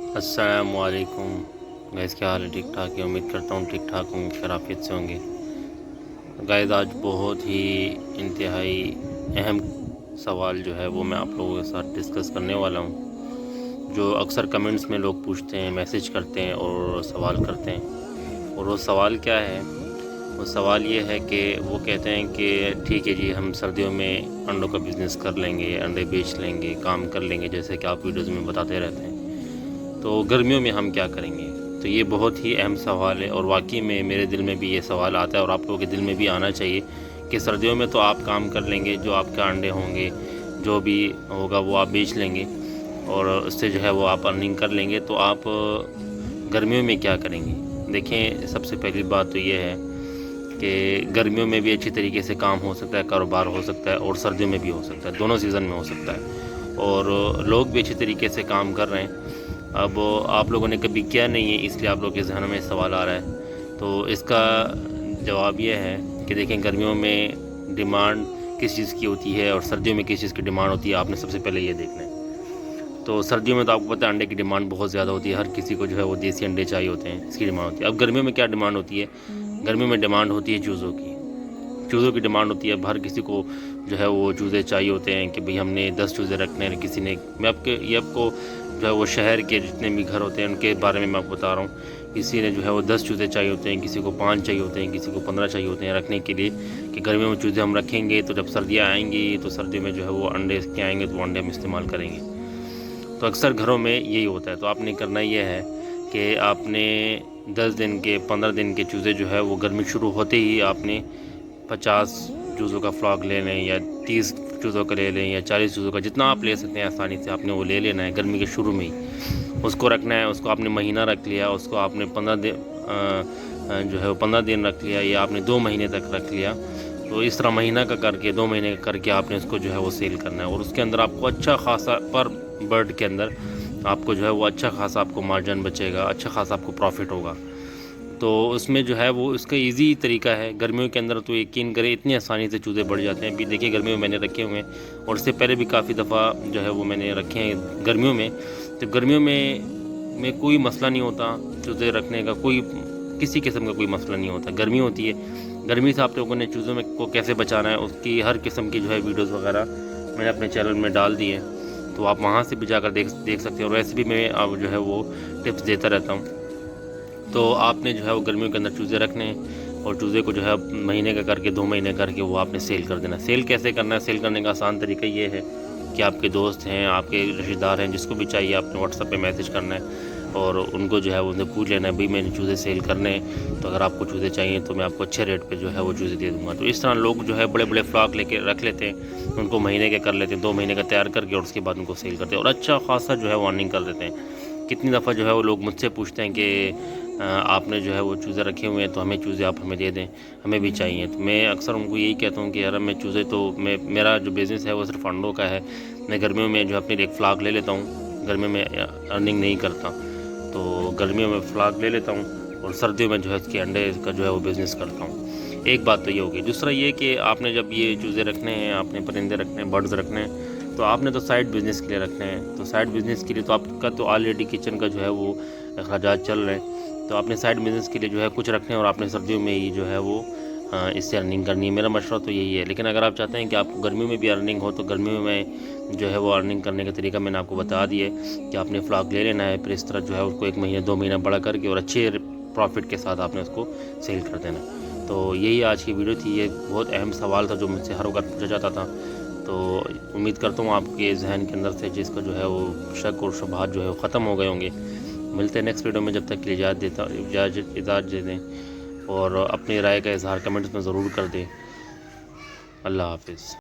السلام علیکم گائز، کیا حال ہے؟ ٹھیک ٹھاک ہے، امید کرتا ہوں ٹھیک ٹھاک ہوں، خیریت سے ہوں گے گائز۔ آج بہت ہی انتہائی اہم سوال جو ہے وہ میں آپ لوگوں کے ساتھ ڈسکس کرنے والا ہوں، جو اکثر کمنٹس میں لوگ پوچھتے ہیں، میسیج کرتے ہیں اور سوال کرتے ہیں۔ اور وہ سوال کیا ہے؟ وہ سوال یہ ہے کہ وہ کہتے ہیں کہ ٹھیک ہے جی، ہم سردیوں میں انڈوں کا بزنس کر لیں گے، انڈے بیچ لیں گے، کام کر لیں گے جیسے کہ آپ ویڈیوز میں بتاتے رہتے ہیں، تو گرمیوں میں ہم کیا کریں گے؟ تو یہ بہت ہی اہم سوال ہے، اور واقعی میں میرے دل میں بھی یہ سوال آتا ہے، اور آپ لوگوں کے دل میں بھی آنا چاہیے کہ سردیوں میں تو آپ کام کر لیں گے، جو آپ کے انڈے ہوں گے، جو بھی ہوگا وہ آپ بیچ لیں گے، اور اس سے جو ہے وہ آپ ارننگ کر لیں گے، تو آپ گرمیوں میں کیا کریں گے؟ دیکھیں، سب سے پہلی بات تو یہ ہے کہ گرمیوں میں بھی اچھی طریقے سے کام ہو سکتا ہے، کاروبار ہو سکتا ہے، اور سردیوں میں بھی ہو سکتا ہے، دونوں سیزن میں ہو سکتا ہے، اور لوگ بھی اچھی طریقے سے کام کر رہے ہیں۔ اب آپ لوگوں نے کبھی کیا نہیں ہے، اس لیے آپ لوگوں کے ذہنوں میں سوال آ رہا ہے، تو اس کا جواب یہ ہے کہ دیکھیں، گرمیوں میں ڈیمانڈ کس چیز کی ہوتی ہے اور سردیوں میں کس چیز کی ڈیمانڈ ہوتی ہے، آپ نے سب سے پہلے یہ دیکھنا ہے۔ تو سردیوں میں تو آپ کو پتہ ہے انڈے کی ڈیمانڈ بہت زیادہ ہوتی ہے، ہر کسی کو جو ہے وہ دیسی انڈے چاہیے ہوتے ہیں، اس کی ڈیمانڈ ہوتی ہے۔ اب گرمیوں میں کیا ڈیمانڈ ہوتی ہے؟ گرمیوں میں ڈیمانڈ ہوتی ہے چوزوں کی، چوزوں کی ڈیمانڈ ہوتی ہے۔ اب ہر کسی کو جو ہے وہ چوزے چاہیے ہوتے ہیں کہ بھئی ہم نے 10 چوزے رکھنے ہیں، کسی نے، میں آپ کو جو ہے وہ شہر کے جتنے بھی گھر ہوتے ہیں ان کے بارے میں آپ کو بتا رہا ہوں، کسی نے جو ہے وہ 10 چوزے چاہیے ہوتے ہیں، کسی کو 5 چاہیے ہوتے ہیں، کسی کو 15 چاہیے ہوتے ہیں رکھنے کے لیے، کہ گرمیوں میں چوزے ہم رکھیں گے تو جب سردیاں آئیں گی تو سردیوں میں جو ہے وہ انڈے کے آئیں گے تو وہ انڈے ہم استعمال کریں گے۔ تو اکثر گھروں میں یہی ہوتا ہے، تو آپ نے کرنا یہ ہے کہ آپ نے 10 دن کے 15 دن کے چوزے جو ہے وہ گرمی شروع ہوتے ہی آپ نے 50 چوزوں کا فلاک لے لیں، یا 30 چوزوں کا لے لیں، یا 40 چوزوں کا، جتنا آپ لے سکتے ہیں آسانی سے آپ نے وہ لے لینا ہے گرمی کے شروع میں ہی، اس کو رکھنا ہے۔ اس کو آپ نے مہینہ رکھ لیا، اس کو آپ نے 15 دن جو ہے وہ 15 دن رکھ لیا، یا آپ نے 2 مہینے تک رکھ لیا، تو اس طرح مہینہ کا کر کے 2 مہینے کا کر کے آپ نے اس کو جو ہے وہ سیل کرنا ہے، اور اس کے اندر آپ کو اچھا خاصا پر برڈ کے اندر آپ کو جو ہے وہ اچھا خاصا آپ کو مارجن بچے گا، اچھا خاصا آپ کو پروفٹ ہوگا۔ تو اس میں جو ہے وہ اس کا ایزی طریقہ ہے، گرمیوں کے اندر تو یقین کریں اتنی آسانی سے چوزے بڑھ جاتے ہیں۔ ابھی دیکھیے گرمیوں میں میں نے رکھے ہوئے ہیں، اور اس سے پہلے بھی کافی دفعہ جو ہے وہ میں نے رکھے ہیں گرمیوں میں، تو گرمیوں میں کوئی مسئلہ نہیں ہوتا چوزے رکھنے کا، کوئی کسی قسم کا کوئی مسئلہ نہیں ہوتا۔ گرمی ہوتی ہے، گرمی سے آپ لوگوں نے چوزوں میں کو کیسے بچانا ہے اس کی ہر قسم کی جو ہے ویڈیوز وغیرہ میں نے اپنے چینل میں ڈال دی ہے، تو آپ وہاں سے بھی جا کر دیکھ سکتے ہیں، اور ویسے بھی میں اب جو ہے وہ ٹپس دیتا رہتا ہوں۔ تو آپ نے جو ہے وہ گرمیوں کے اندر چوزے رکھنے ہیں، اور چوزے کو جو ہے مہینے کا کر کے 2 مہینے کر کے وہ آپ نے سیل کر دینا۔ سیل کیسے کرنا ہے؟ سیل کرنے کا آسان طریقہ یہ ہے کہ آپ کے دوست ہیں، آپ کے رشتہ دار ہیں، جس کو بھی چاہیے آپ نے واٹس ایپ پہ میسیج کرنا ہے، اور ان کو جو ہے ان سے پوچھ لینا ہے بھئی میں نے چوزے سیل کرنے ہیں، تو اگر آپ کو چوزے چاہیے تو میں آپ کو اچھے ریٹ پہ جو ہے وہ چوزے دے دوں گا۔ تو اس طرح لوگ جو ہے بڑے بڑے فلاک لے کے رکھ لیتے ہیں، ان کو مہینے کے کر لیتے ہیں، 2 مہینے کا تیار کر کے، اور اس کے بعد ان کو سیل کرتے ہیں، اور اچھا خاصا جو ہے وہ ارننگ کر دیتے ہیں۔ کتنی دفعہ جو ہے وہ لوگ مجھ سے پوچھتے ہیں کہ آپ نے جو ہے وہ چوزے رکھے ہوئے ہیں تو ہمیں چوزے آپ ہمیں دے دیں، ہمیں بھی چاہیے۔ تو میں اکثر ان کو یہی کہتا ہوں کہ یار میں چوزے تو میرا جو بزنس ہے وہ صرف انڈوں کا ہے، میں گرمیوں میں جو اپنی ایک فلاک لے لیتا ہوں، گرمیوں میں ارننگ نہیں کرتا، تو گرمیوں میں فلاک لے لیتا ہوں، اور سردیوں میں جو ہے اس کے انڈے کا جو ہے وہ بزنس کرتا ہوں۔ ایک بات تو یہ ہوگی۔ دوسرا یہ کہ آپ نے جب یہ چوزے رکھنے ہیں، آپ نے پرندے رکھنے ہیں، برڈز رکھنے ہیں، تو آپ نے تو سائڈ بزنس کے لیے رکھنے ہیں، تو سائڈ بزنس کے لیے تو آپ کا تو آلریڈی کچن کا جو ہے وہ اخراجات چل رہے ہیں، تو آپ نے سائڈ بزنس کے لیے جو ہے کچھ رکھنے ہیں، اور آپ نے سردیوں میں ہی جو ہے وہ اس سے ارننگ کرنی ہے۔ میرا مشورہ تو یہی ہے، لیکن اگر آپ چاہتے ہیں کہ آپ کو گرمیوں میں بھی ارننگ ہو، تو گرمیوں میں جو ہے وہ ارننگ کرنے کا طریقہ میں نے آپ کو بتا دیا ہے کہ آپ نے فلاک لے لینا ہے، پھر اس طرح جو ہے اس کو 1 مہینہ 2 مہینہ بڑا کر کے اور اچھے پروفٹ کے ساتھ آپ نے اس کو سیل کر دینا۔ تو یہی آج کی ویڈیو تھی، یہ بہت اہم سوال تھا جو مجھ سے ہر وقت پوچھا جاتا تھا، تو امید کرتا ہوں آپ کے ذہن کے اندر سے جس کا جو ہے وہ شک اور شبہات جو ہے وہ ختم ہو گئے ہوں گے۔ ملتے ہیں نیکسٹ ویڈیو میں، جب تک کے لیے اجازت دے دیں، اور اپنی رائے کا اظہار کمنٹس میں ضرور کر دیں۔ اللہ حافظ۔